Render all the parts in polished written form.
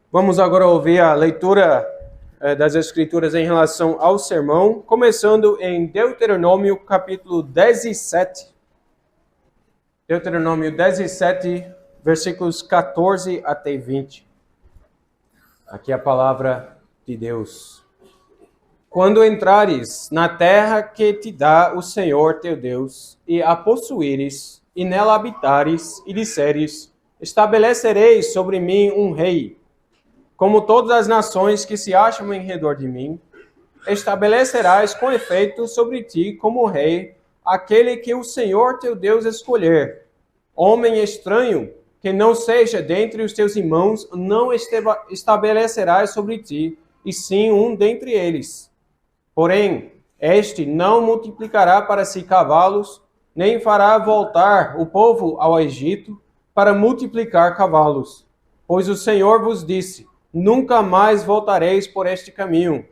Vamos agora ouvir a leitura das Escrituras em relação ao sermão, começando em Deuteronômio capítulo 17. Deuteronômio 17, versículos 14 até 20. Aqui a palavra de Deus. Quando entrares na terra que te dá o Senhor teu Deus, e a possuíres, e nela habitares, e disseres, estabelecerei sobre mim um rei, como todas as nações que se acham em redor de mim, estabelecerás com efeito sobre ti como rei aquele que o Senhor teu Deus escolher. Homem estranho, que não seja dentre os teus irmãos, não estabelecerás sobre ti, e sim um dentre eles. Porém, este não multiplicará para si cavalos, nem fará voltar o povo ao Egito para multiplicar cavalos. Pois o Senhor vos disse, nunca mais voltareis por este caminho.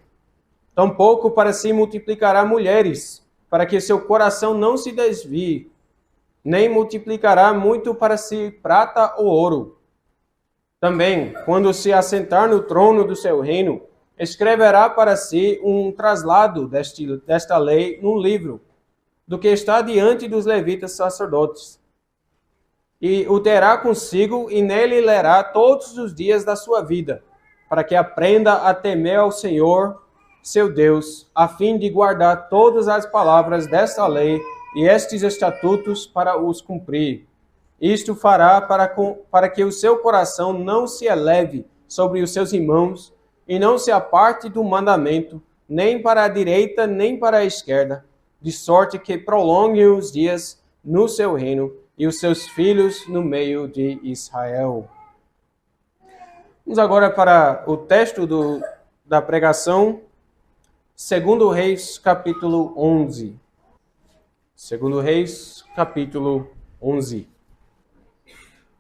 Tampouco para si multiplicará mulheres, para que seu coração não se desvie, nem multiplicará muito para si prata ou ouro. Também, quando se assentar no trono do seu reino, escreverá para si um traslado desta lei num livro, do que está diante dos levitas sacerdotes. E o terá consigo, e nele lerá todos os dias da sua vida, para que aprenda a temer ao Senhor, seu Deus, a fim de guardar todas as palavras desta lei e estes estatutos para os cumprir. Isto fará para que o seu coração não se eleve sobre os seus irmãos, e não se aparte do mandamento, nem para a direita, nem para a esquerda, de sorte que prolongue os dias no seu reino, e os seus filhos no meio de Israel. Vamos agora para o texto da pregação, 2 Reis, capítulo 11. 2 Reis, capítulo 11.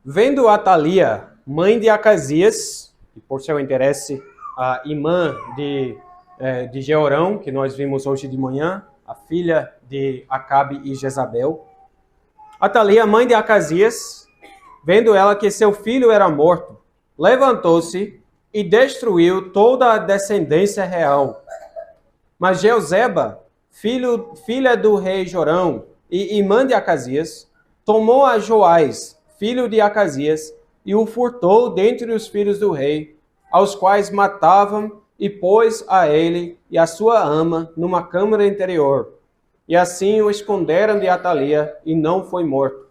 Vendo Atalia, mãe de Acasias, e por seu interesse, a irmã de Jeorão, que nós vimos hoje de manhã, a filha de Acabe e Jezabel. Atalia, mãe de Acasias, vendo ela que seu filho era morto, levantou-se e destruiu toda a descendência real. Mas Jeozeba, filha do rei Jorão e irmã de Acasias, tomou a Joás, filho de Acasias, e o furtou dentre os filhos do rei, aos quais matavam, e pôs a ele e a sua ama numa câmara interior. E assim o esconderam de Atalia, e não foi morto.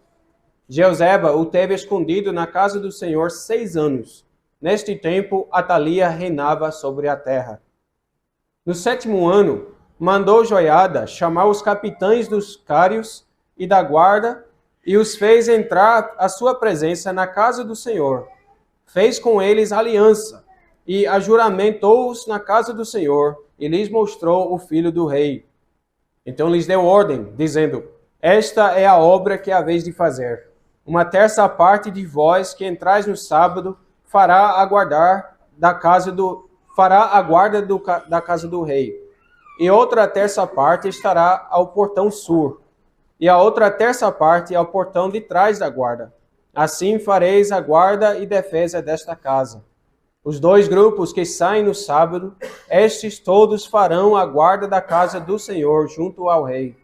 Jeozeba o teve escondido na casa do Senhor 6 anos. Neste tempo, Atalia reinava sobre a terra. No 7º ano, mandou Joiada chamar os capitães dos cários e da guarda, e os fez entrar à sua presença na casa do Senhor. Fez com eles aliança, e ajuramentou-os na casa do Senhor, e lhes mostrou o filho do rei. Então lhes deu ordem, dizendo, esta é a obra que haveis de fazer. 1/3 parte de vós que entrais no sábado fará a guarda da casa do rei. E outra 1/3 parte estará ao portão sul, e a outra 1/3 parte ao portão de trás da guarda. Assim fareis a guarda e defesa desta casa. Os 2 grupos que saem no sábado, estes todos farão a guarda da casa do Senhor junto ao rei.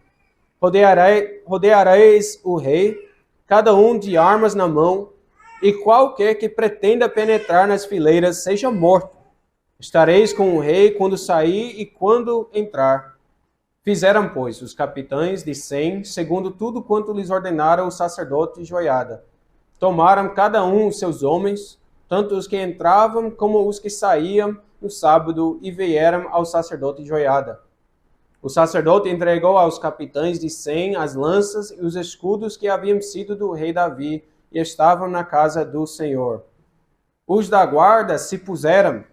Rodeareis o rei, cada um de armas na mão, e qualquer que pretenda penetrar nas fileiras seja morto. Estareis com o rei quando sair e quando entrar. Fizeram, pois, os capitães de 100, segundo tudo quanto lhes ordenara o sacerdote Joiada. Tomaram cada um os seus homens, tanto os que entravam como os que saíam no sábado, e vieram ao sacerdote Joiada. O sacerdote entregou aos capitães de 100 as lanças e os escudos que haviam sido do rei Davi e estavam na casa do Senhor. Os da guarda se puseram,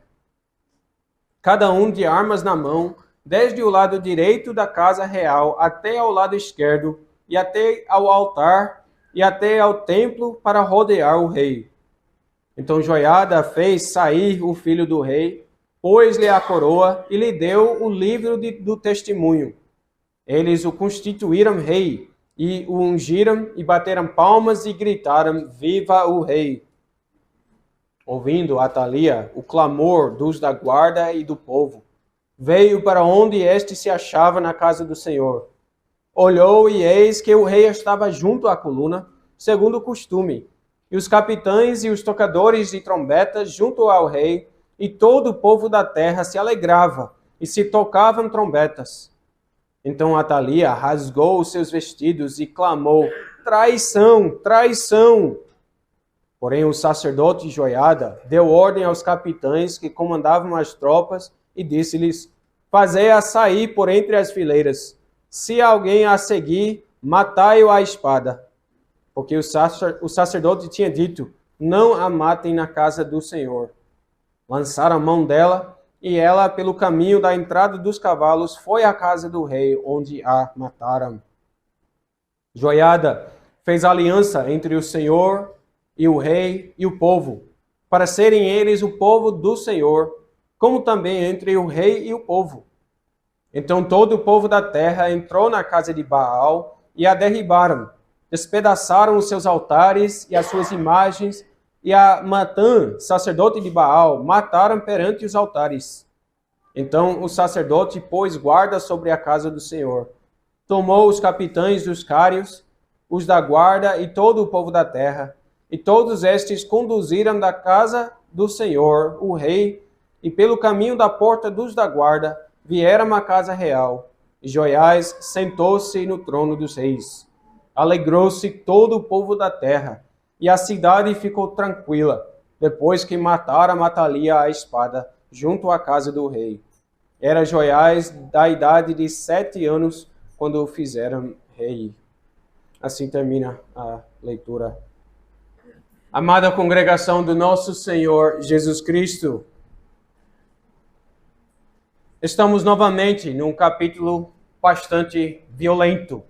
cada um de armas na mão, desde o lado direito da casa real até ao lado esquerdo, e até ao altar, e até ao templo, para rodear o rei. Então Joiada fez sair o filho do rei, pôs-lhe a coroa e lhe deu o livro do testemunho. Eles o constituíram rei, e o ungiram, e bateram palmas e gritaram, viva o rei! ouvindo Atalia o clamor dos da guarda e do povo, veio para onde este se achava na casa do Senhor. Olhou e eis que o rei estava junto à coluna, segundo o costume, e os capitães e os tocadores de trombetas junto ao rei, e todo o povo da terra se alegrava, e se tocavam trombetas. Então Atalia rasgou os seus vestidos e clamou: traição, traição! Porém o sacerdote Joiada deu ordem aos capitães que comandavam as tropas e disse-lhes: fazei-a sair por entre as fileiras. Se alguém a seguir, matai-o à espada. Porque o sacerdote tinha dito: não a matem na casa do Senhor. Lançaram a mão dela, e ela, pelo caminho da entrada dos cavalos, foi à casa do rei, onde a mataram. Joiada fez aliança entre o Senhor e o rei e o povo, para serem eles o povo do Senhor, como também entre o rei e o povo. Então todo o povo da terra entrou na casa de Baal e a derribaram, despedaçaram os seus altares e as suas imagens, e a Matã, sacerdote de Baal, mataram perante os altares. Então o sacerdote pôs guarda sobre a casa do Senhor. Tomou os capitães dos cários, os da guarda e todo o povo da terra, e todos estes conduziram da casa do Senhor o rei, e pelo caminho da porta dos da guarda vieram à casa real. E Joiás sentou-se no trono dos reis. Alegrou-se todo o povo da terra, e a cidade ficou tranquila, depois que mataram Atalia à espada, junto à casa do rei. Era Joiás da idade de 7 anos, quando o fizeram rei. Assim termina a leitura. Amada congregação do nosso Senhor Jesus Cristo, estamos novamente num capítulo bastante violento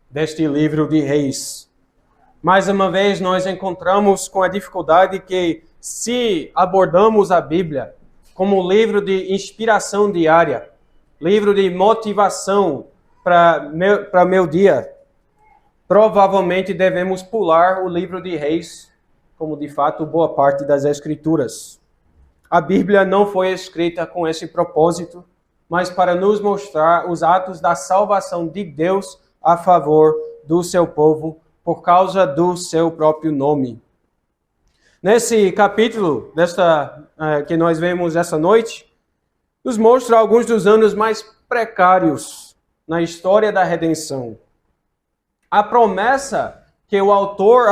deste livro de Reis. Mais uma vez nós encontramos com a dificuldade que, se abordamos a Bíblia como livro de inspiração diária, livro de motivação para meu dia, provavelmente devemos pular o livro de Reis, como de fato boa parte das Escrituras. A Bíblia não foi escrita com esse propósito, mas para nos mostrar os atos da salvação de Deus a favor do seu povo, por causa do seu próprio nome. Nesse capítulo que nós vemos essa noite, nos mostra alguns dos anos mais precários na história da redenção. A promessa que o autor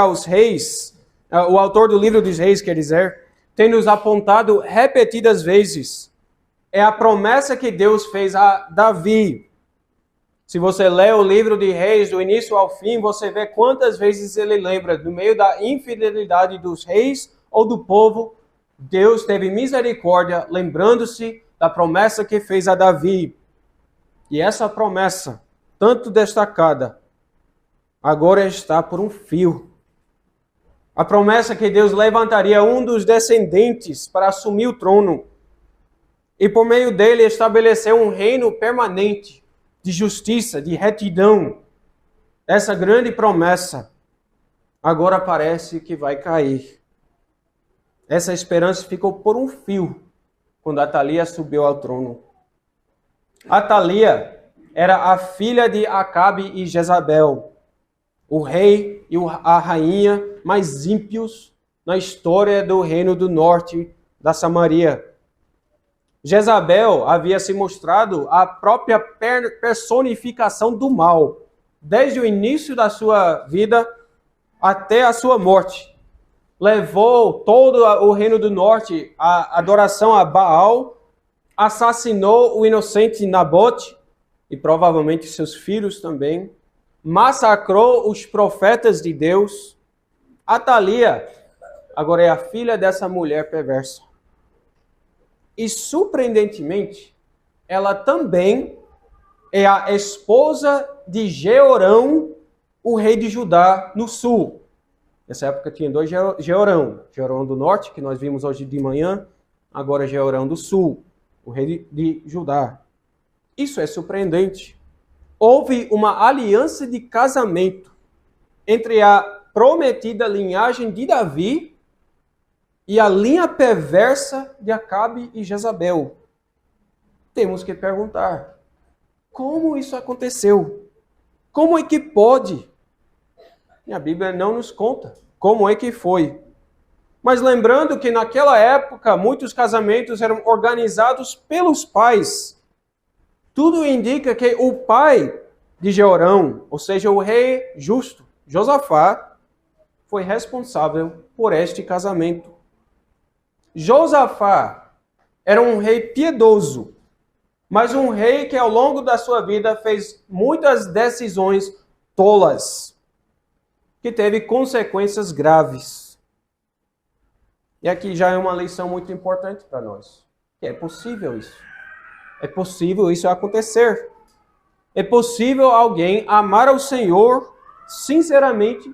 do livro dos Reis, quer dizer, tem nos apontado repetidas vezes, é a promessa que Deus fez a Davi. Se você lê o livro de Reis, do início ao fim, você vê quantas vezes ele lembra, no meio da infidelidade dos reis ou do povo, Deus teve misericórdia, lembrando-se da promessa que fez a Davi. E essa promessa, tanto destacada, agora está por um fio. A promessa que Deus levantaria um dos descendentes para assumir o trono e por meio dele estabelecer um reino permanente de justiça, de retidão. Essa grande promessa agora parece que vai cair. Essa esperança ficou por um fio quando Atalia subiu ao trono. Atalia era a filha de Acabe e Jezabel, o rei e a rainha mais ímpios na história do reino do norte da Samaria. Jezabel havia se mostrado a própria personificação do mal, desde o início da sua vida até a sua morte. Levou todo o reino do norte à adoração a Baal, assassinou o inocente Nabote, e provavelmente seus filhos também, massacrou os profetas de Deus. Atalia agora é a filha dessa mulher perversa. E, surpreendentemente, ela também é a esposa de Jeorão, o rei de Judá, no sul. Nessa época tinha 2 Jeorão. Jeorão do norte, que nós vimos hoje de manhã, agora Jeorão do sul, o rei de Judá. Isso é surpreendente. Houve uma aliança de casamento entre a prometida linhagem de Davi e a linha perversa de Acabe e Jezabel. Temos que perguntar, como isso aconteceu? Como é que pode? E a Bíblia não nos conta como é que foi. Mas lembrando que naquela época muitos casamentos eram organizados pelos pais. Tudo indica que o pai de Jeorão, ou seja, o rei justo, Josafá, foi responsável por este casamento. Josafá era um rei piedoso, mas um rei que ao longo da sua vida fez muitas decisões tolas, que teve consequências graves. E aqui já é uma lição muito importante para nós. Que é possível isso. É possível isso acontecer. É possível alguém amar ao Senhor sinceramente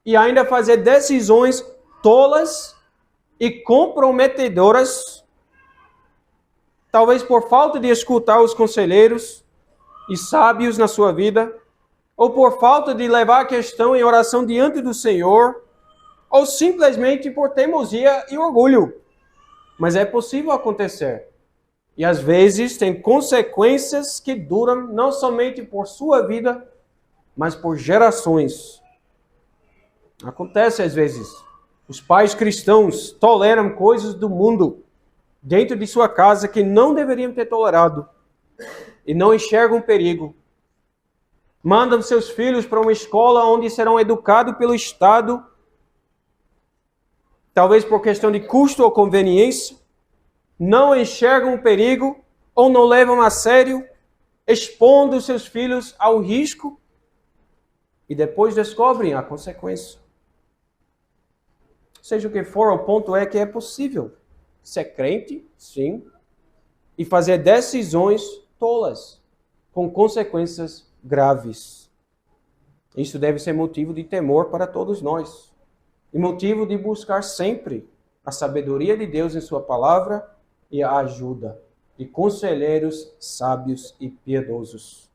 e ainda fazer decisões tolas e comprometedoras, talvez por falta de escutar os conselheiros e sábios na sua vida, ou por falta de levar a questão em oração diante do Senhor, ou simplesmente por teimosia e orgulho. Mas é possível acontecer. E às vezes tem consequências que duram não somente por sua vida, mas por gerações. Acontece às vezes. Os pais cristãos toleram coisas do mundo dentro de sua casa que não deveriam ter tolerado. E não enxergam perigo. Mandam seus filhos para uma escola onde serão educados pelo Estado, talvez por questão de custo ou conveniência, não enxergam o perigo ou não levam a sério, expondo seus filhos ao risco e depois descobrem a consequência. Seja o que for, o ponto é que é possível ser crente, sim, e fazer decisões tolas, com consequências graves. Isso deve ser motivo de temor para todos nós. E motivo de buscar sempre a sabedoria de Deus em sua palavra e a ajuda de conselheiros sábios e piedosos.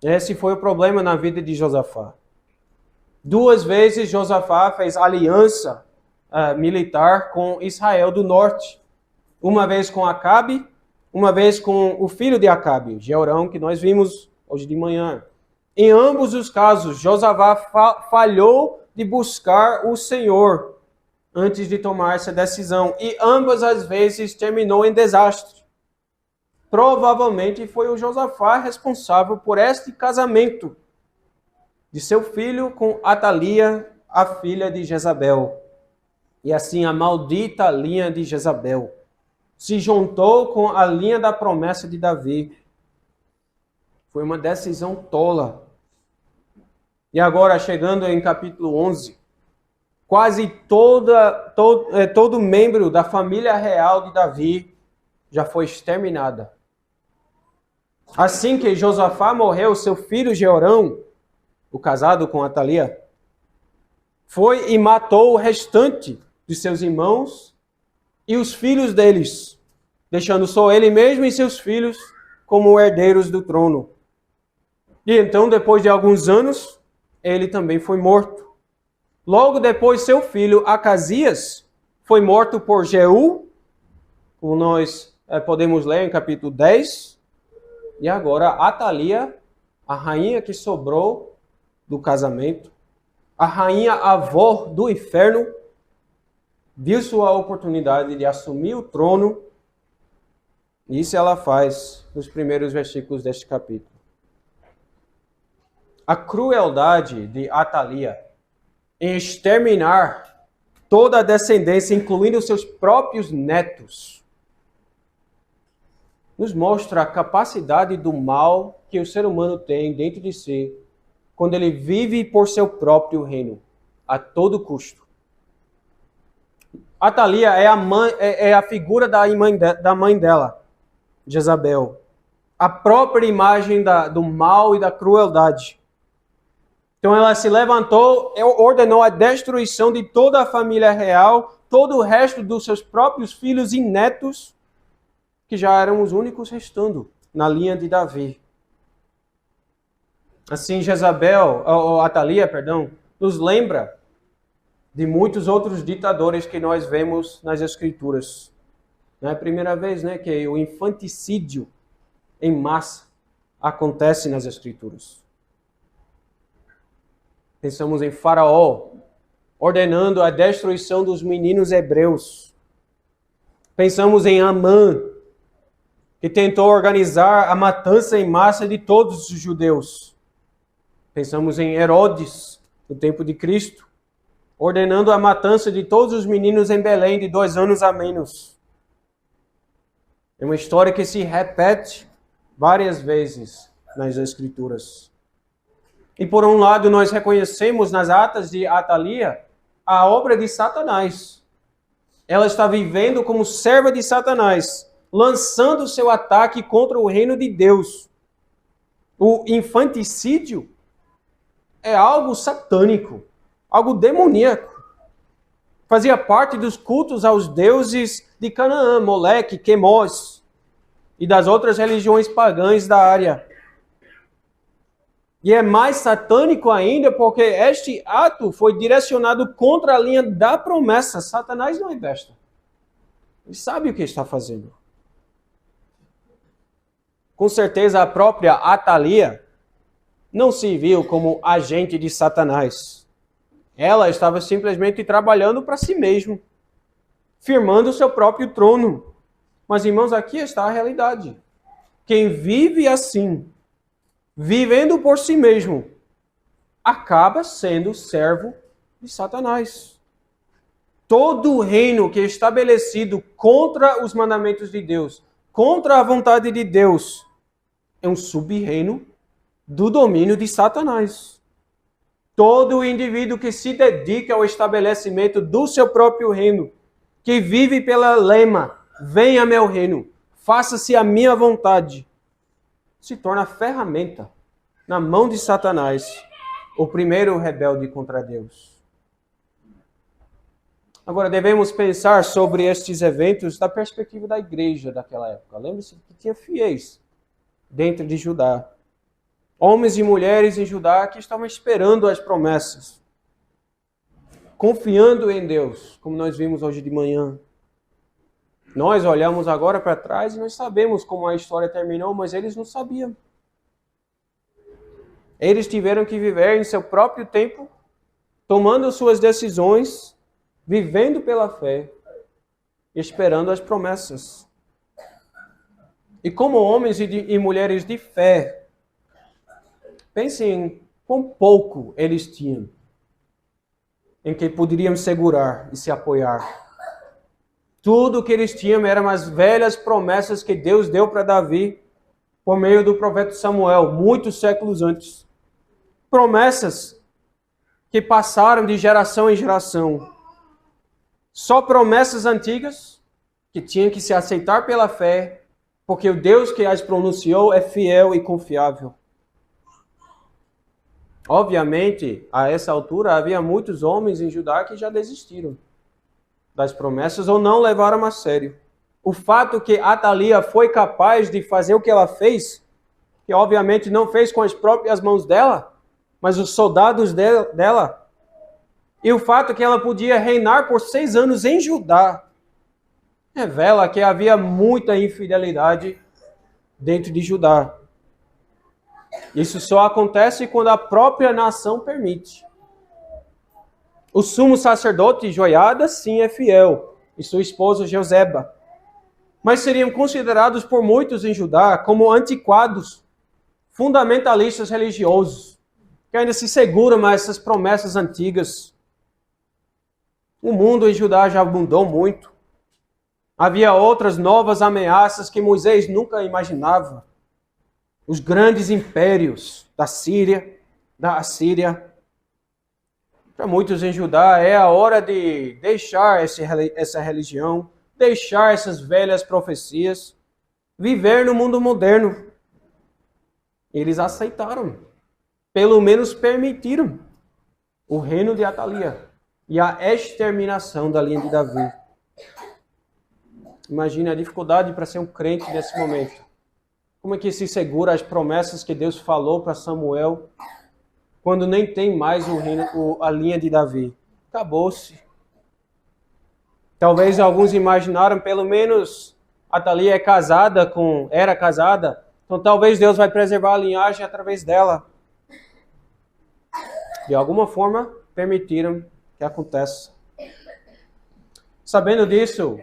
Esse foi o problema na vida de Josafá. 2 vezes Josafá fez aliança militar com Israel do norte. Uma vez com Acabe, uma vez com o filho de Acabe, Jeorão, que nós vimos hoje de manhã. Em ambos os casos, Josafá falhou de buscar o Senhor antes de tomar essa decisão. E ambas as vezes terminou em desastre. Provavelmente foi o Josafá responsável por este casamento de seu filho com Atalia, a filha de Jezabel. E assim a maldita linha de Jezabel se juntou com a linha da promessa de Davi. Foi uma decisão tola. E agora, chegando em capítulo 11, quase todo membro da família real de Davi já foi exterminada. Assim que Josafá morreu, seu filho Jeorão, o casado com Atalia, foi e matou o restante de seus irmãos e os filhos deles, deixando só ele mesmo e seus filhos como herdeiros do trono. E então, depois de alguns anos, ele também foi morto. Logo depois, seu filho Acasias foi morto por Jeú, como nós podemos ler em capítulo 10. E agora Atalia, a rainha que sobrou do casamento, a rainha avó do inferno, viu sua oportunidade de assumir o trono. E isso ela faz nos primeiros versículos deste capítulo. A crueldade de Atalia em exterminar toda a descendência, incluindo seus próprios netos, nos mostra a capacidade do mal que o ser humano tem dentro de si quando ele vive por seu próprio reino, a todo custo. Atalia é a figura da mãe dela, Jezabel, a própria imagem do mal e da crueldade. Então ela se levantou, ordenou a destruição de toda a família real, todo o resto dos seus próprios filhos e netos, que já eram os únicos restando na linha de Davi. Assim, Atalia, nos lembra de muitos outros ditadores que nós vemos nas Escrituras. Não é a primeira vez, né, que o infanticídio em massa acontece nas Escrituras. Pensamos em Faraó ordenando a destruição dos meninos hebreus. Pensamos em Amã, que tentou organizar a matança em massa de todos os judeus. Pensamos em Herodes, no tempo de Cristo, ordenando a matança de todos os meninos em Belém de 2 anos a menos. É uma história que se repete várias vezes nas Escrituras. E por um lado, nós reconhecemos nas atas de Atalia a obra de Satanás. Ela está vivendo como serva de Satanás, lançando seu ataque contra o reino de Deus. O infanticídio é algo satânico, algo demoníaco. Fazia parte dos cultos aos deuses de Canaã, Moleque, Quemós e das outras religiões pagãs da área. E é mais satânico ainda porque este ato foi direcionado contra a linha da promessa. Satanás não é besta. Ele sabe o que está fazendo. Com certeza a própria Atalia não se viu como agente de Satanás. Ela estava simplesmente trabalhando para si mesma, firmando o seu próprio trono. Mas, irmãos, aqui está a realidade. Quem vive assim, vivendo por si mesmo, acaba sendo servo de Satanás. Todo o reino que é estabelecido contra os mandamentos de Deus, contra a vontade de Deus, é um sub-reino do domínio de Satanás. Todo indivíduo que se dedica ao estabelecimento do seu próprio reino, que vive pela lema, venha meu reino, faça-se a minha vontade, se torna ferramenta na mão de Satanás, o primeiro rebelde contra Deus. Agora, devemos pensar sobre estes eventos da perspectiva da igreja daquela época. Lembre-se que tinha fiéis dentro de Judá. Homens e mulheres em Judá que estavam esperando as promessas, confiando em Deus, como nós vimos hoje de manhã. Nós olhamos agora para trás e nós sabemos como a história terminou, mas eles não sabiam. Eles tiveram que viver em seu próprio tempo, tomando suas decisões, vivendo pela fé, esperando as promessas. E como homens e mulheres de fé, pensem em quão pouco eles tinham, em que poderiam segurar e se apoiar. Tudo o que eles tinham eram as velhas promessas que Deus deu para Davi por meio do profeta Samuel, muitos séculos antes. Promessas que passaram de geração em geração. Só promessas antigas que tinham que se aceitar pela fé, porque o Deus que as pronunciou é fiel e confiável. Obviamente, a essa altura, havia muitos homens em Judá que já desistiram das promessas ou não levaram a sério. O fato que Atalia foi capaz de fazer o que ela fez, que obviamente não fez com as próprias mãos dela, mas os soldados dela, e o fato que ela podia reinar por 6 anos em Judá, revela que havia muita infidelidade dentro de Judá. Isso só acontece quando a própria nação permite. O sumo sacerdote Joiada, sim, é fiel, e sua esposa Joseba. Mas seriam considerados por muitos em Judá como antiquados, fundamentalistas religiosos, que ainda se seguram a essas promessas antigas. O mundo em Judá já mudou muito. Havia outras novas ameaças que Moisés nunca imaginava. Os grandes impérios da Síria, da Assíria. Para muitos em Judá é a hora de deixar essa religião, deixar essas velhas profecias, viver no mundo moderno. Eles aceitaram, pelo menos permitiram, o reino de Atalia e a exterminação da linha de Davi. Imagine a dificuldade para ser um crente nesse momento. Como é que se segura as promessas que Deus falou para Samuel quando nem tem mais a linha de Davi? acabou-se. Talvez alguns imaginaram, pelo menos Atalia era casada, então talvez Deus vai preservar a linhagem através dela. De alguma forma, permitiram que aconteça. Sabendo disso,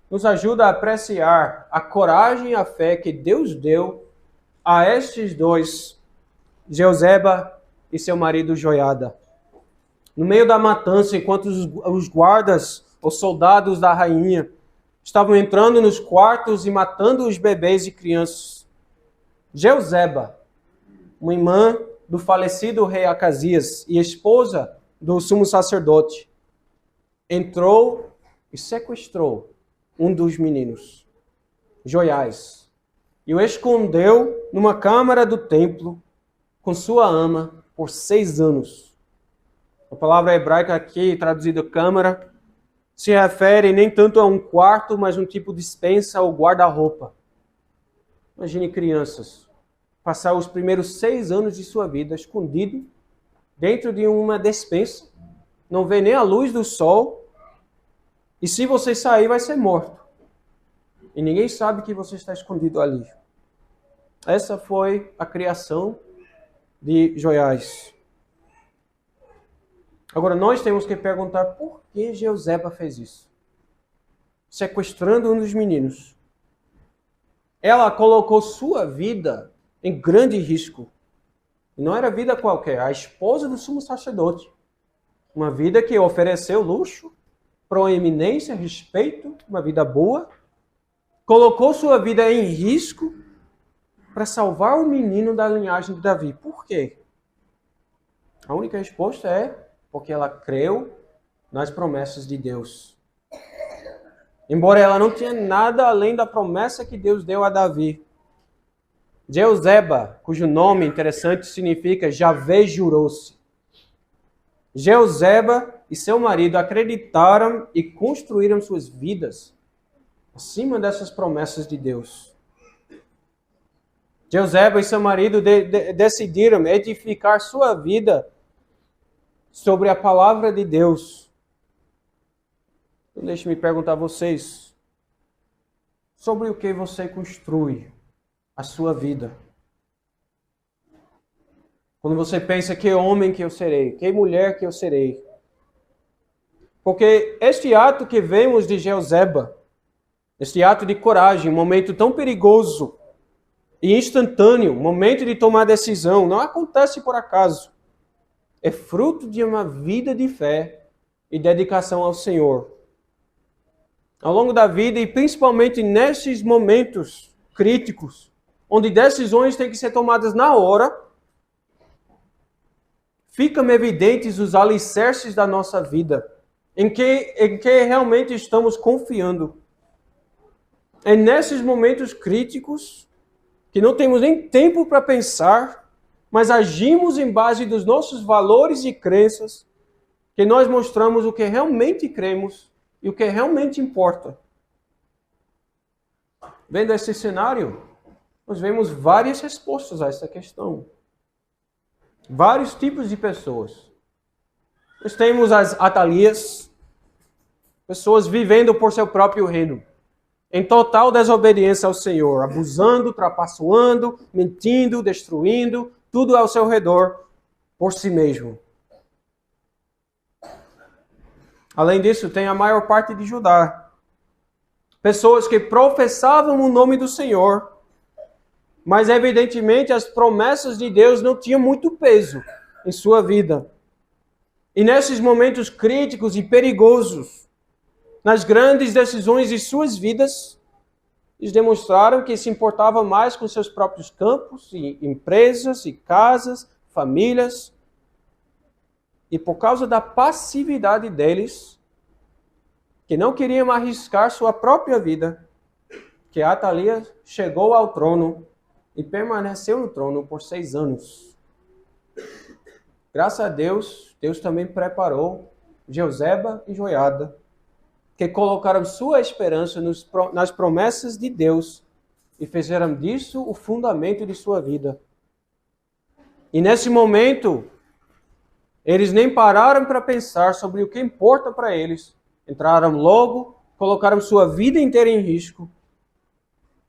nos ajuda a apreciar a coragem e a fé que Deus deu a estes dois, Jeuzeba e seu marido Joiada. No meio da matança, enquanto os guardas, os soldados da rainha, estavam entrando nos quartos e matando os bebês e crianças, Jeuzeba, uma irmã do falecido rei Acasias e esposa do sumo sacerdote, entrou e sequestrou um dos meninos, Joiás, e o escondeu numa câmara do templo com sua ama por 6 anos. A palavra hebraica aqui, traduzida câmara, se refere nem tanto a um quarto, mas um tipo de despensa ou guarda-roupa. Imagine crianças passar os primeiros 6 anos de sua vida escondido dentro de uma despensa, não vê nem a luz do sol, e se você sair vai ser morto. E ninguém sabe que você está escondido ali. Essa foi a criação de Joiás. Agora nós temos que perguntar por que Jeuzeba fez isso, sequestrando um dos meninos. Ela colocou sua vida em grande risco. Não era vida qualquer, a esposa do sumo sacerdote. Uma vida que ofereceu luxo, proeminência, respeito, uma vida boa. Colocou sua vida em risco para salvar o menino da linhagem de Davi. Por quê? A única resposta é porque ela creu nas promessas de Deus. Embora ela não tinha nada além da promessa que Deus deu a Davi. Jeuzeba, cujo nome interessante significa Javé jurou-se. Jeuzeba e seu marido acreditaram e construíram suas vidas acima dessas promessas de Deus. Jeuzeba e seu marido decidiram edificar sua vida sobre a palavra de Deus. Então, deixe-me perguntar a vocês, sobre o que você construi a sua vida? Quando você pensa que homem que eu serei, que mulher que eu serei. Porque este ato que vemos de Jeuzeba, este ato de coragem, um momento tão perigoso e instantâneo, um momento de tomar decisão, não acontece por acaso. É fruto de uma vida de fé e dedicação ao Senhor. Ao longo da vida e principalmente nesses momentos críticos, onde decisões têm que ser tomadas na hora, ficam evidentes os alicerces da nossa vida, em que realmente estamos confiando. É nesses momentos críticos que não temos nem tempo para pensar, mas agimos em base dos nossos valores e crenças, que nós mostramos o que realmente cremos e o que realmente importa. Vendo esse cenário, nós vemos várias respostas a essa questão. Vários tipos de pessoas. Nós temos as Atalias, pessoas vivendo por seu próprio reino, em total desobediência ao Senhor, abusando, trapaçoando, mentindo, destruindo, tudo ao seu redor, por si mesmo. Além disso, tem a maior parte de Judá. Pessoas que professavam o nome do Senhor, mas evidentemente as promessas de Deus não tinham muito peso em sua vida. E nesses momentos críticos e perigosos, nas grandes decisões de suas vidas, eles demonstraram que se importavam mais com seus próprios campos, e empresas, e casas, famílias. E por causa da passividade deles, que não queriam arriscar sua própria vida, que Atalia chegou ao trono e permaneceu no trono por 6 anos. Graças a Deus, Deus também preparou Jeuzeba e Joiada, que colocaram sua esperança nas promessas de Deus e fizeram disso o fundamento de sua vida. E nesse momento, Eles nem pararam para pensar sobre o que importa para eles. Entraram logo, colocaram sua vida inteira em risco.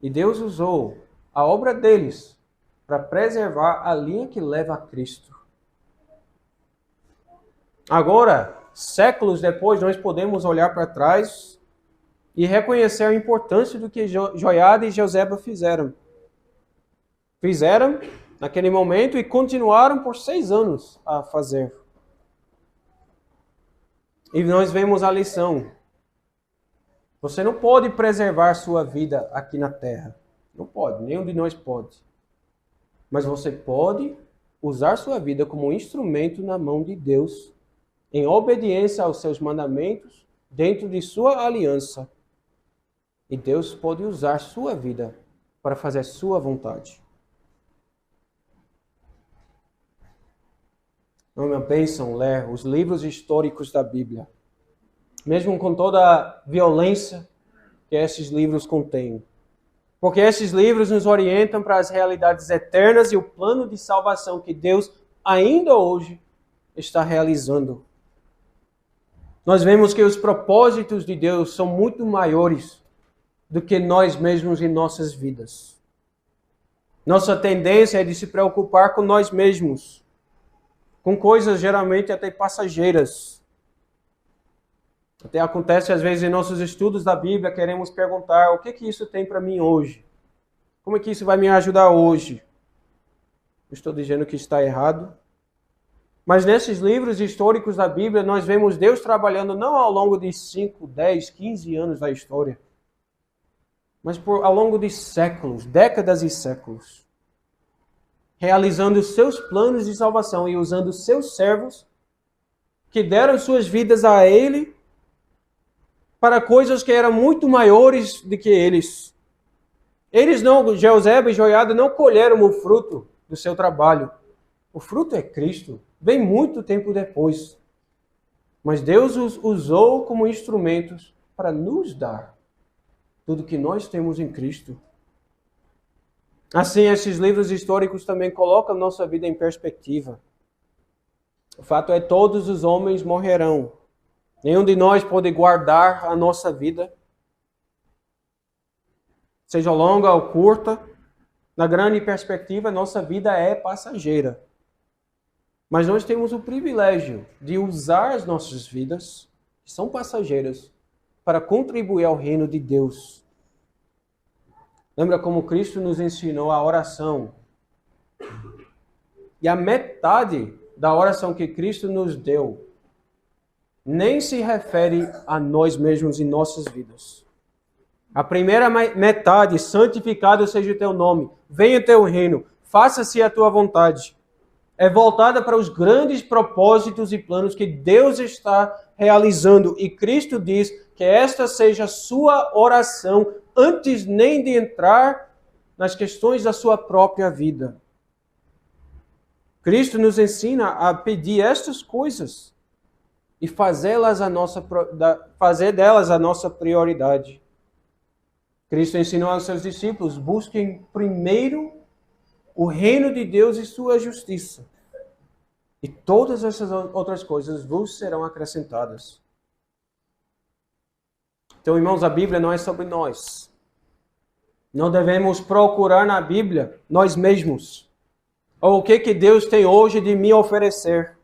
E Deus usou a obra deles para preservar a linha que leva a Cristo. Agora, séculos depois, nós podemos olhar para trás e reconhecer a importância do que Joiada e Joseba fizeram. Fizeram naquele momento e continuaram por 6 anos a fazer. E nós vemos a lição. Você não pode preservar sua vida aqui na terra. Não pode, nenhum de nós pode. Mas você pode usar sua vida como um instrumento na mão de Deus, em obediência aos seus mandamentos, dentro de sua aliança. E Deus pode usar sua vida para fazer sua vontade. É uma bênção ler os livros históricos da Bíblia, mesmo com toda a violência que esses livros contêm. Porque esses livros nos orientam para as realidades eternas e o plano de salvação que Deus ainda hoje está realizando. Nós vemos que os propósitos de Deus são muito maiores do que nós mesmos em nossas vidas. Nossa tendência é de se preocupar com nós mesmos, com coisas geralmente até passageiras. Até acontece às vezes em nossos estudos da Bíblia, queremos perguntar: o que isso tem para mim hoje? Como é que isso vai me ajudar hoje? Não estou dizendo que está errado. Mas nesses livros históricos da Bíblia, nós vemos Deus trabalhando não ao longo de 5, 10, 15 anos da história, mas ao longo de séculos, décadas e séculos, realizando os seus planos de salvação e usando os seus servos que deram suas vidas a Ele para coisas que eram muito maiores do que eles. Eles não, Joseba e Joiada, não colheram o fruto do seu trabalho. O fruto é Cristo. Vem muito tempo depois. Mas Deus os usou como instrumentos para nos dar tudo que nós temos em Cristo. Assim, esses livros históricos também colocam nossa vida em perspectiva. O fato é que todos os homens morrerão. Nenhum de nós pode guardar a nossa vida, seja longa ou curta. Na grande perspectiva, nossa vida é passageira. Mas nós temos o privilégio de usar as nossas vidas, que são passageiras, para contribuir ao reino de Deus. Lembra como Cristo nos ensinou a oração? E a metade da oração que Cristo nos deu nem se refere a nós mesmos e nossas vidas. A primeira metade: santificado seja o teu nome, venha o teu reino, faça-se a tua vontade, é voltada para os grandes propósitos e planos que Deus está realizando. E Cristo diz que esta seja a sua oração antes nem de entrar nas questões da sua própria vida. Cristo nos ensina a pedir estas coisas e fazer delas a nossa prioridade. Cristo ensinou aos seus discípulos: busquem primeiro o reino de Deus e sua justiça, e todas essas outras coisas vos serão acrescentadas. Então, irmãos, a Bíblia não é sobre nós. Não devemos procurar na Bíblia nós mesmos, ou o que Deus tem hoje de me oferecer.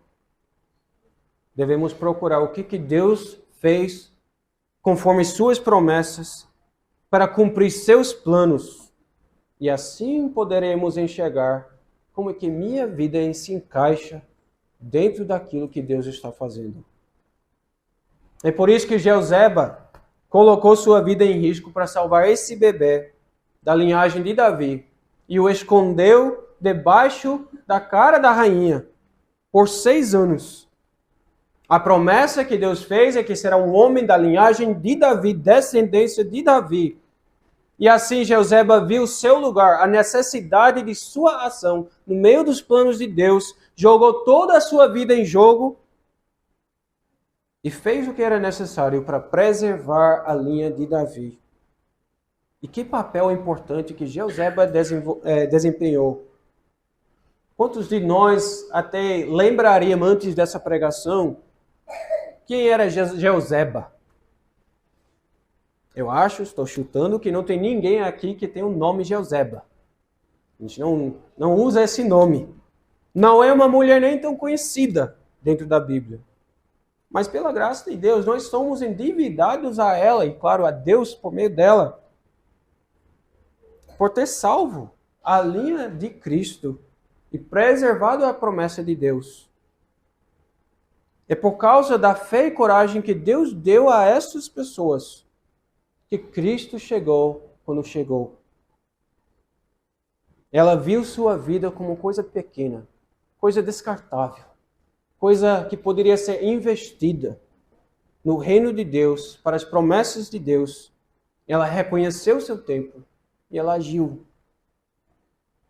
Devemos procurar o que Deus fez conforme suas promessas para cumprir seus planos. E assim poderemos enxergar como é que minha vida se encaixa dentro daquilo que Deus está fazendo. É por isso que Joseba colocou sua vida em risco para salvar esse bebê da linhagem de Davi e o escondeu debaixo da cara da rainha por 6 anos. A promessa que Deus fez é que será um homem da linhagem de Davi, descendência de Davi. E assim Joseba viu seu lugar, a necessidade de sua ação no meio dos planos de Deus, jogou toda a sua vida em jogo e fez o que era necessário para preservar a linha de Davi. E que papel importante que Joseba desempenhou. Quantos de nós até lembraríamos antes dessa pregação quem era Jeoseba? Eu acho, estou chutando, que não tem ninguém aqui que tem o nome Jeoseba. A gente não usa esse nome. Não é uma mulher nem tão conhecida dentro da Bíblia. Mas pela graça de Deus, nós somos endividados a ela e, claro, a Deus por meio dela, por ter salvo a linha de Cristo e preservado a promessa de Deus. É por causa da fé e coragem que Deus deu a essas pessoas que Cristo chegou quando chegou. Ela viu sua vida como coisa pequena, coisa descartável, coisa que poderia ser investida no reino de Deus, para as promessas de Deus. Ela reconheceu seu tempo e ela agiu.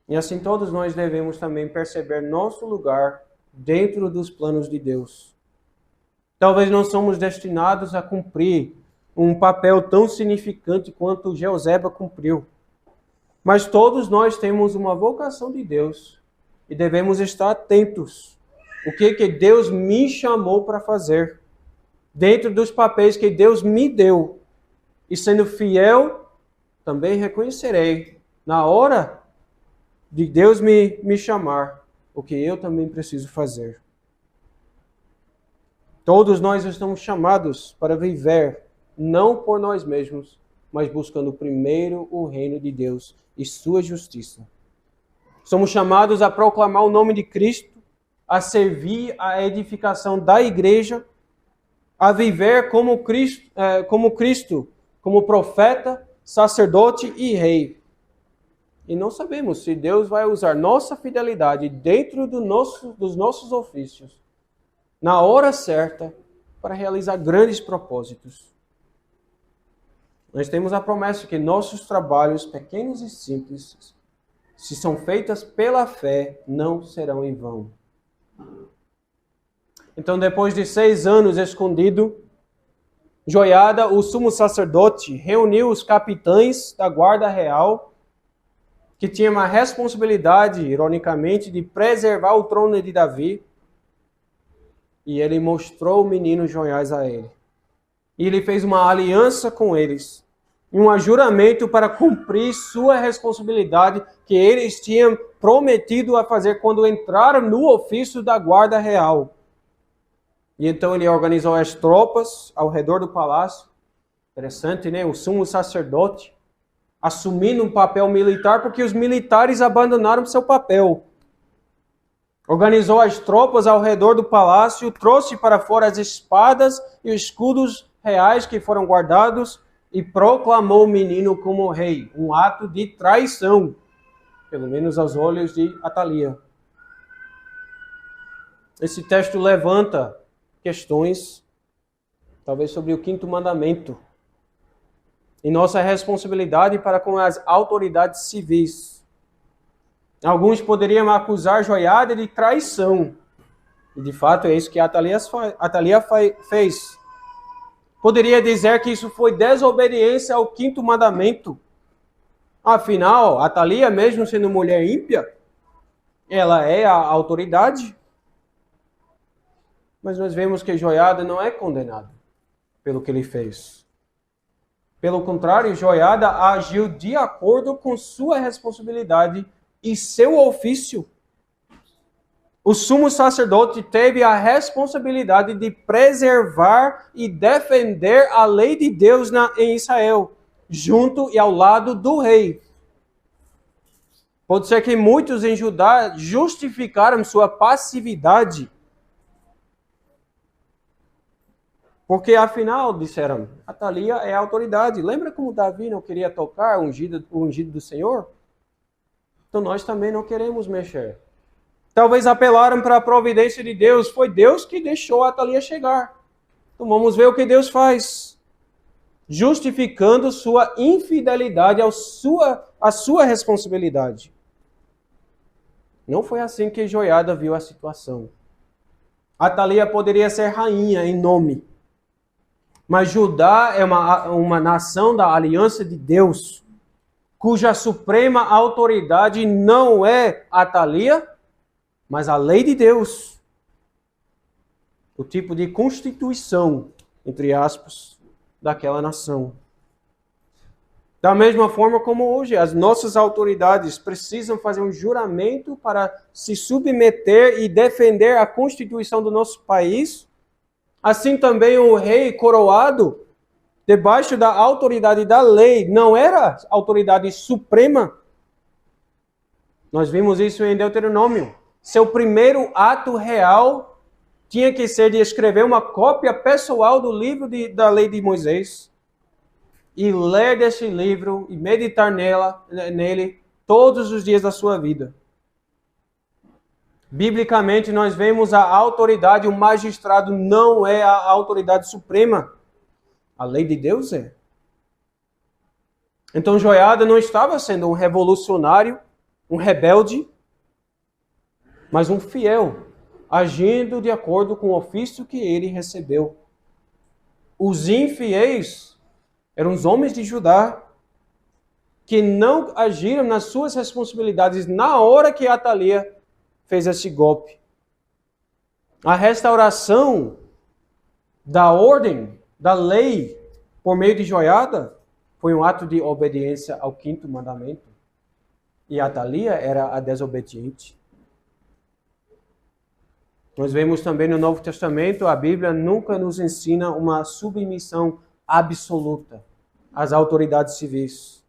E assim todos nós devemos também perceber nosso lugar dentro dos planos de Deus. Talvez não somos destinados a cumprir um papel tão significante quanto Jeoseba cumpriu. Mas todos nós temos uma vocação de Deus e devemos estar atentos. O que Deus me chamou para fazer, dentro dos papéis que Deus me deu. E sendo fiel, também reconhecerei, na hora de Deus me chamar, o que eu também preciso fazer. Todos nós estamos chamados para viver, não por nós mesmos, mas buscando primeiro o reino de Deus e sua justiça. Somos chamados a proclamar o nome de Cristo, a servir a edificação da igreja, a viver como Cristo, como profeta, sacerdote e rei. E não sabemos se Deus vai usar nossa fidelidade dentro dos nossos ofícios, na hora certa, para realizar grandes propósitos. Nós temos a promessa que nossos trabalhos, pequenos e simples, se são feitas pela fé, não serão em vão. Então, depois de 6 anos escondido, Joiada, o sumo sacerdote, reuniu os capitães da guarda real, que tinham a responsabilidade, ironicamente, de preservar o trono de Davi, e ele mostrou o menino Joiás a ele. E ele fez uma aliança com eles, um juramento para cumprir sua responsabilidade que eles tinham prometido a fazer quando entraram no ofício da guarda real. E então ele organizou as tropas ao redor do palácio. Interessante, né? O sumo sacerdote assumindo um papel militar porque os militares abandonaram seu papel. Organizou as tropas ao redor do palácio, trouxe para fora as espadas e os escudos reais que foram guardados e proclamou o menino como rei, um ato de traição, pelo menos aos olhos de Atalia. Esse texto levanta questões, talvez sobre o 5º mandamento, e nossa responsabilidade para com as autoridades civis. Alguns poderiam acusar Joiada de traição, e de fato é isso que Atalia fez. Poderia dizer que isso foi desobediência ao 5º mandamento. Afinal, Atalia, mesmo sendo mulher ímpia, ela é a autoridade. Mas nós vemos que Joiada não é condenado pelo que ele fez. Pelo contrário, Joiada agiu de acordo com sua responsabilidade e seu ofício. O sumo sacerdote teve a responsabilidade de preservar e defender a lei de Deus em Israel, junto e ao lado do rei. Pode ser que muitos em Judá justificaram sua passividade, porque afinal, disseram, Atalia é a autoridade. Lembra como Davi não queria tocar o ungido do Senhor? Então nós também não queremos mexer. Talvez apelaram para a providência de Deus. Foi Deus que deixou Atalia chegar. Então vamos ver o que Deus faz. Justificando sua infidelidade à sua responsabilidade. Não foi assim que Joiada viu a situação. Atalia poderia ser rainha em nome. Mas Judá é uma nação da aliança de Deus, cuja suprema autoridade não é Atalia, mas a lei de Deus, o tipo de constituição, entre aspas, daquela nação. Da mesma forma como hoje, as nossas autoridades precisam fazer um juramento para se submeter e defender a Constituição do nosso país. Assim também o rei coroado, debaixo da autoridade da lei, não era autoridade suprema. Nós vimos isso em Deuteronômio. Seu primeiro ato real tinha que ser de escrever uma cópia pessoal do livro da lei de Moisés e ler desse livro e meditar nele todos os dias da sua vida. Biblicamente, nós vemos a autoridade, o magistrado não é a autoridade suprema. A lei de Deus é. Então, Joiada não estava sendo um revolucionário, um rebelde, mas um fiel, agindo de acordo com o ofício que ele recebeu. Os infiéis eram os homens de Judá que não agiram nas suas responsabilidades na hora que Atalia fez esse golpe. A restauração da ordem, da lei, por meio de Joiada, foi um ato de obediência ao quinto mandamento. E Atalia era a desobediente. Nós vemos também no Novo Testamento, a Bíblia nunca nos ensina uma submissão absoluta às autoridades civis.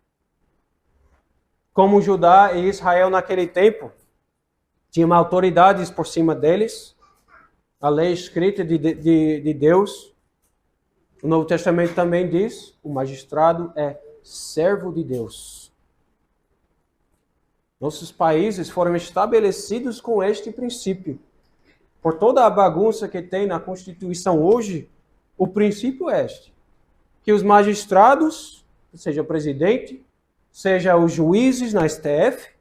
Como Judá e Israel naquele tempo, tinham autoridades por cima deles, a lei escrita de Deus. O Novo Testamento também diz, o magistrado é servo de Deus. Nossos países foram estabelecidos com este princípio. Por toda a bagunça que tem na Constituição hoje, o princípio é este: que os magistrados, seja o presidente, seja os juízes na STF,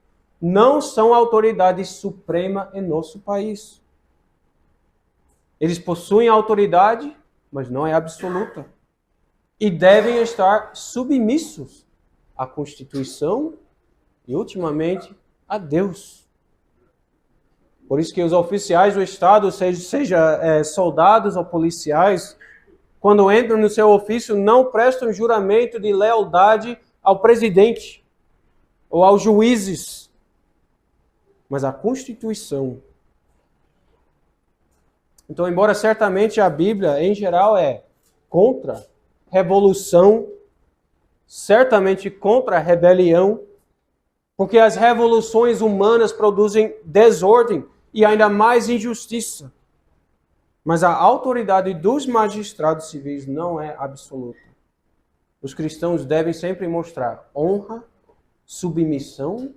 não são autoridade suprema em nosso país. Eles possuem autoridade, mas não é absoluta. E devem estar submissos à Constituição e, ultimamente, a Deus. Por isso que os oficiais do Estado, seja soldados ou policiais, quando entram no seu ofício, não prestam juramento de lealdade ao presidente ou aos juízes, mas à Constituição. Então, embora certamente a Bíblia, em geral, é contra revolução, certamente contra a rebelião, porque as revoluções humanas produzem desordem e ainda mais injustiça. Mas a autoridade dos magistrados civis não é absoluta. Os cristãos devem sempre mostrar honra, submissão,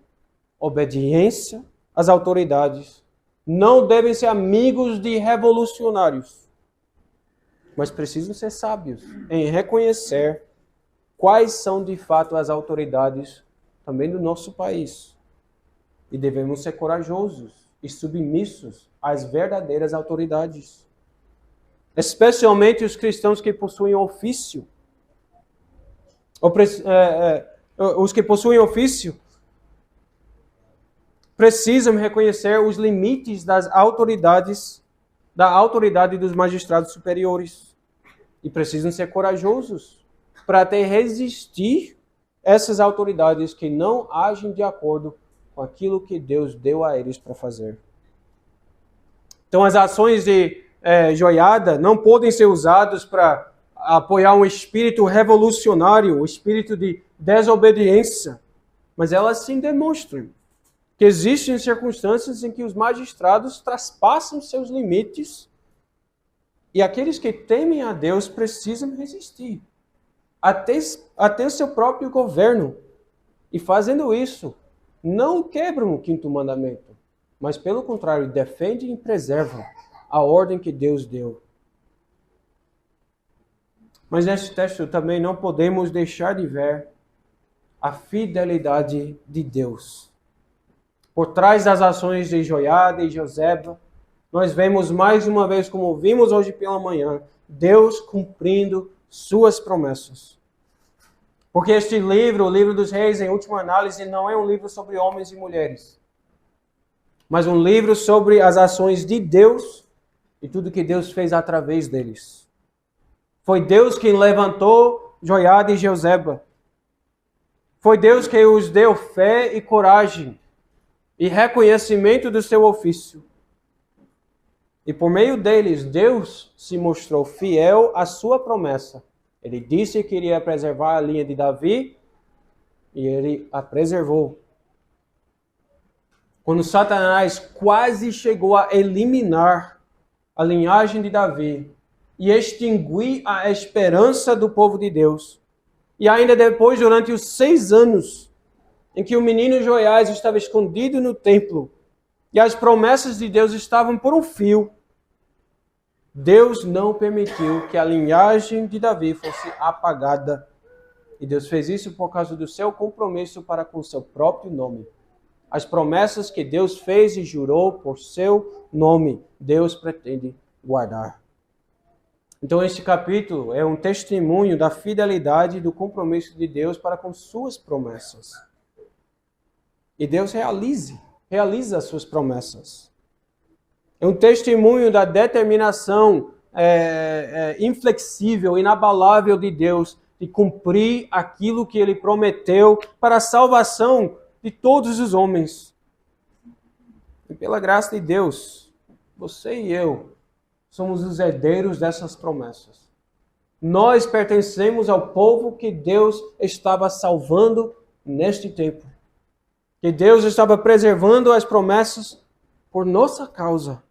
obediência às autoridades. Não devem ser amigos de revolucionários, mas precisam ser sábios em reconhecer quais são de fato as autoridades também do nosso país. E devemos ser corajosos e submissos às verdadeiras autoridades. Especialmente os cristãos que possuem ofício. Os que possuem ofício precisam reconhecer os limites da autoridade dos magistrados superiores. E precisam ser corajosos para até resistir essas autoridades que não agem de acordo com aquilo que Deus deu a eles para fazer. Então, as ações de Joiada não podem ser usadas para apoiar um espírito revolucionário, um espírito de desobediência, mas elas sim demonstram que existem circunstâncias em que os magistrados traspassam seus limites e aqueles que temem a Deus precisam resistir até o seu próprio governo. E fazendo isso, não quebram o quinto mandamento, mas pelo contrário, defendem e preservam a ordem que Deus deu. Mas nesse texto também não podemos deixar de ver a fidelidade de Deus. Por trás das ações de Joiada e Joseba, nós vemos mais uma vez, como vimos hoje pela manhã, Deus cumprindo suas promessas. Porque este livro, o livro dos reis, em última análise, não é um livro sobre homens e mulheres. mas um livro sobre as ações de Deus e tudo que Deus fez através deles. Foi Deus quem levantou Joiada e Joseba. Foi Deus quem os deu fé e coragem e reconhecimento do seu ofício. E por meio deles, Deus se mostrou fiel à sua promessa. Ele disse que iria preservar a linha de Davi e ele a preservou. Quando Satanás quase chegou a eliminar a linhagem de Davi e extinguir a esperança do povo de Deus, e ainda depois, durante os 6 anos em que o menino Joiás estava escondido no templo e as promessas de Deus estavam por um fio, Deus não permitiu que a linhagem de Davi fosse apagada. E Deus fez isso por causa do seu compromisso para com o seu próprio nome. As promessas que Deus fez e jurou por seu nome, Deus pretende guardar. Então este capítulo é um testemunho da fidelidade e do compromisso de Deus para com suas promessas. E Deus realiza as suas promessas. É um testemunho da determinação inflexível, inabalável de Deus de cumprir aquilo que Ele prometeu para a salvação de todos os homens. E pela graça de Deus, você e eu somos os herdeiros dessas promessas. Nós pertencemos ao povo que Deus estava salvando neste tempo. Que Deus estava preservando as promessas por nossa causa.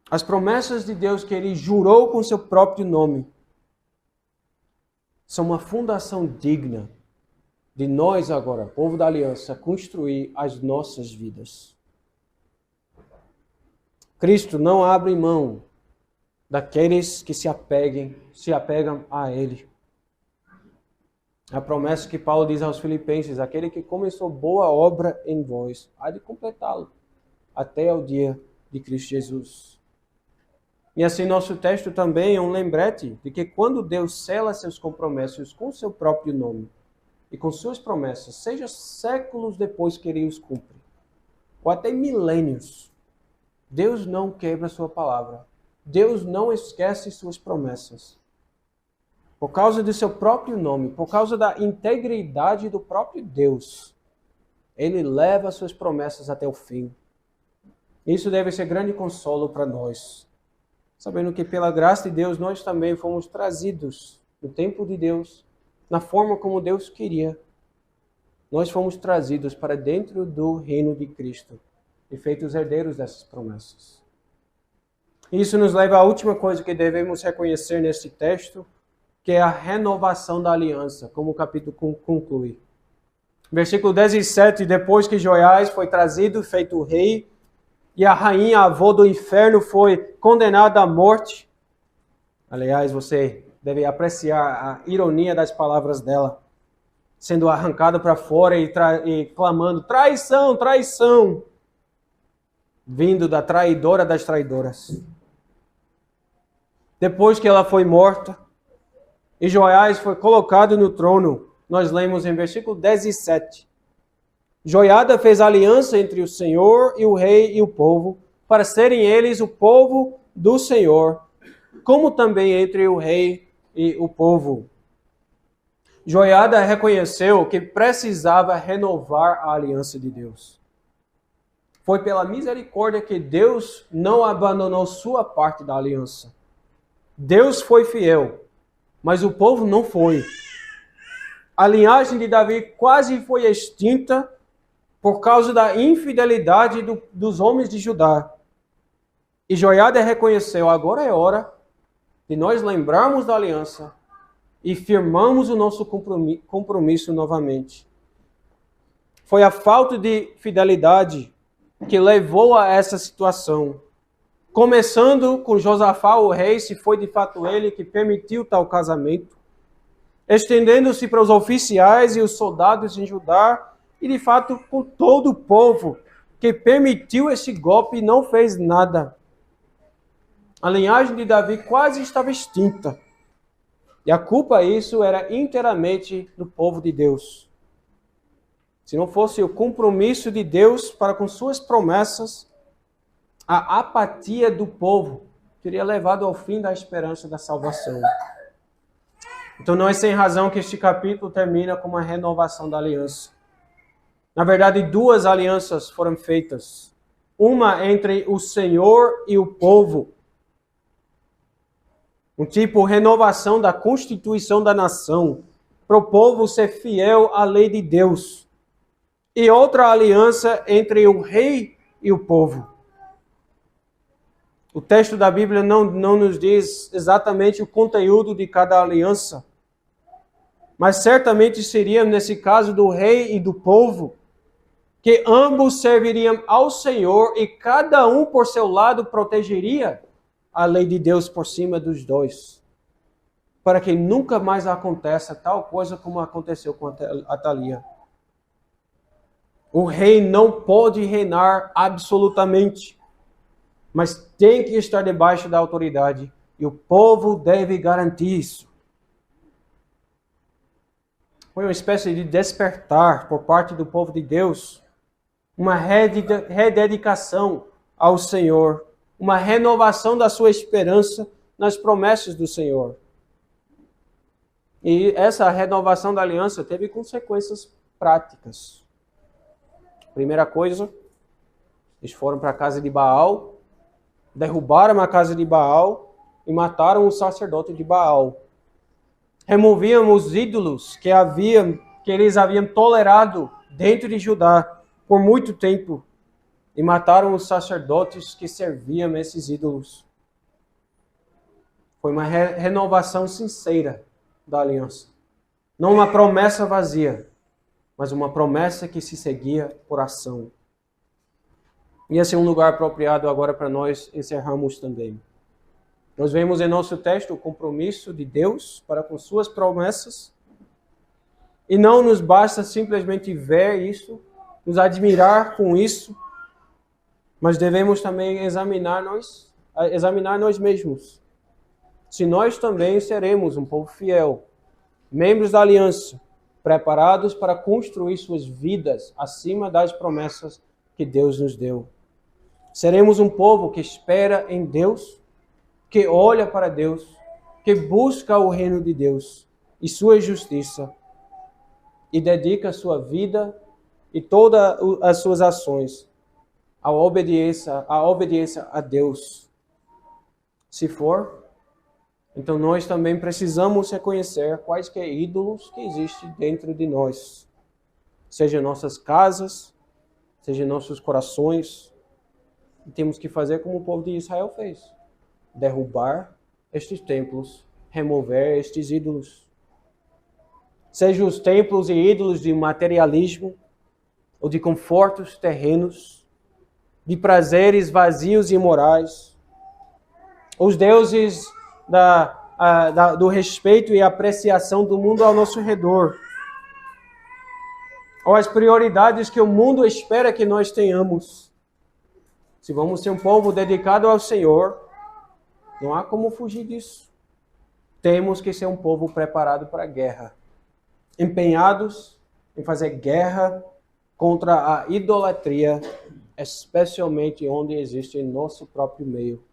As promessas de Deus que Ele jurou com seu próprio nome são uma fundação digna de nós agora, povo da aliança, construir as nossas vidas. Cristo não abre mão daqueles que se apegam a Ele. A promessa que Paulo diz aos Filipenses: aquele que começou boa obra em vós, há de completá-lo até ao dia de Cristo Jesus. E assim nosso texto também é um lembrete de que quando Deus sela seus compromissos com seu próprio nome e com suas promessas, seja séculos depois que Ele os cumpre, ou até milênios, Deus não quebra sua palavra. Deus não esquece suas promessas. Por causa do seu próprio nome, por causa da integridade do próprio Deus, Ele leva suas promessas até o fim. Isso deve ser grande consolo para nós, sabendo que pela graça de Deus nós também fomos trazidos no tempo de Deus, na forma como Deus queria. Nós fomos trazidos para dentro do reino de Cristo e feitos herdeiros dessas promessas. Isso nos leva à última coisa que devemos reconhecer neste texto, que é a renovação da aliança, como o capítulo conclui. Versículo 17: depois que Joiás foi trazido, feito rei, e a rainha, avó do inferno, foi condenada à morte. Aliás, você deve apreciar a ironia das palavras dela, sendo arrancada para fora e clamando: traição, traição, vindo da traidora das traidoras. Depois que ela foi morta e Joiás foi colocado no trono, nós lemos em versículo 17: Joiada fez aliança entre o Senhor e o rei e o povo, para serem eles o povo do Senhor, como também entre o rei e o povo. Joiada reconheceu que precisava renovar a aliança de Deus. Foi pela misericórdia que Deus não abandonou sua parte da aliança. Deus foi fiel, mas o povo não foi. A linhagem de Davi quase foi extinta por causa da infidelidade dos homens de Judá. E Joiada reconheceu: agora é hora de nós lembrarmos da aliança e firmamos o nosso compromisso novamente. Foi a falta de fidelidade que levou a essa situação. Começando com Josafá, o rei, se foi de fato ele que permitiu tal casamento, estendendo-se para os oficiais e os soldados em Judá, e de fato com todo o povo que permitiu esse golpe e não fez nada. A linhagem de Davi quase estava extinta. E a culpa a isso era inteiramente do povo de Deus. se não fosse o compromisso de Deus para com suas promessas, a apatia do povo teria levado ao fim da esperança da salvação. Então não é sem razão que este capítulo termina com uma renovação da aliança. Na verdade, duas alianças foram feitas. Uma entre o Senhor e o povo. Um tipo de renovação da constituição da nação, para o povo ser fiel à lei de Deus. E outra aliança entre o rei e o povo. O texto da Bíblia não nos diz exatamente o conteúdo de cada aliança, mas certamente seria, nesse caso, do rei e do povo, que ambos serviriam ao Senhor e cada um por seu lado protegeria a lei de Deus por cima dos dois, para que nunca mais aconteça tal coisa como aconteceu com Atalia. O rei não pode reinar absolutamente, mas tem que estar debaixo da autoridade, e o povo deve garantir isso. Foi uma espécie de despertar por parte do povo de Deus, uma rededicação ao Senhor, uma renovação da sua esperança nas promessas do Senhor. E essa renovação da aliança teve consequências práticas. Primeira coisa, eles foram para a casa de Baal, derrubaram a casa de Baal e mataram o sacerdote de Baal. Removiam os ídolos que eles haviam tolerado dentro de Judá por muito tempo e mataram os sacerdotes que serviam esses ídolos. Foi uma renovação sincera da aliança. Não uma promessa vazia, mas uma promessa que se seguia por ação. E esse é um lugar apropriado agora para nós encerrarmos também. Nós vemos em nosso texto o compromisso de Deus para com suas promessas. E não nos basta simplesmente ver isso, nos admirar com isso, mas devemos também examinar nós mesmos. Se nós também seremos um povo fiel, membros da aliança, preparados para construir suas vidas acima das promessas que Deus nos deu. Seremos um povo que espera em Deus, que olha para Deus, que busca o reino de Deus e sua justiça e dedica a sua vida e todas as suas ações à obediência a Deus. Se for, então nós também precisamos reconhecer quaisquer ídolos que existem dentro de nós, seja nossas casas, seja nossos corações. E temos que fazer como o povo de Israel fez: derrubar estes templos, remover estes ídolos. Sejam os templos e ídolos de materialismo, ou de confortos terrenos, de prazeres vazios e imorais, os deuses do respeito e apreciação do mundo ao nosso redor, ou as prioridades que o mundo espera que nós tenhamos. Se vamos ser um povo dedicado ao Senhor, não há como fugir disso. Temos que ser um povo preparado para a guerra, empenhados em fazer guerra contra a idolatria, especialmente onde existe em nosso próprio meio.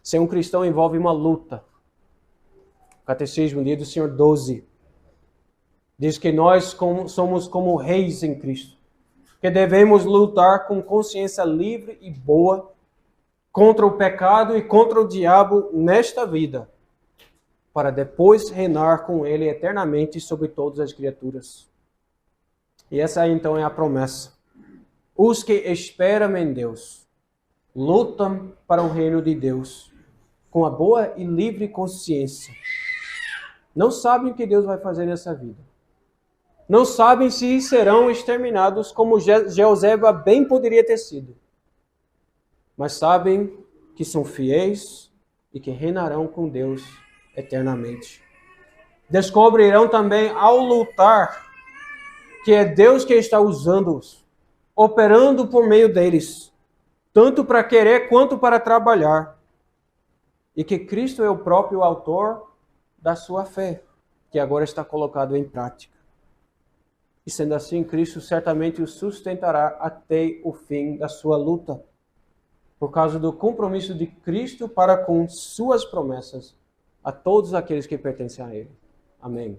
Ser um cristão envolve uma luta. O Catecismo, dia do Senhor 12, diz que nós somos como reis em Cristo, que devemos lutar com consciência livre e boa contra o pecado e contra o diabo nesta vida, para depois reinar com ele eternamente sobre todas as criaturas. E essa aí então é a promessa. Os que esperam em Deus lutam para o reino de Deus com a boa e livre consciência. Não sabem o que Deus vai fazer nessa vida. Não sabem se serão exterminados como Jeozeba bem poderia ter sido. Mas sabem que são fiéis e que reinarão com Deus eternamente. Descobrirão também ao lutar que é Deus que está usando-os, operando por meio deles, tanto para querer quanto para trabalhar. E que Cristo é o próprio autor da sua fé, que agora está colocado em prática. E sendo assim, Cristo certamente o sustentará até o fim da sua luta, por causa do compromisso de Cristo para com suas promessas a todos aqueles que pertencem a Ele. Amém.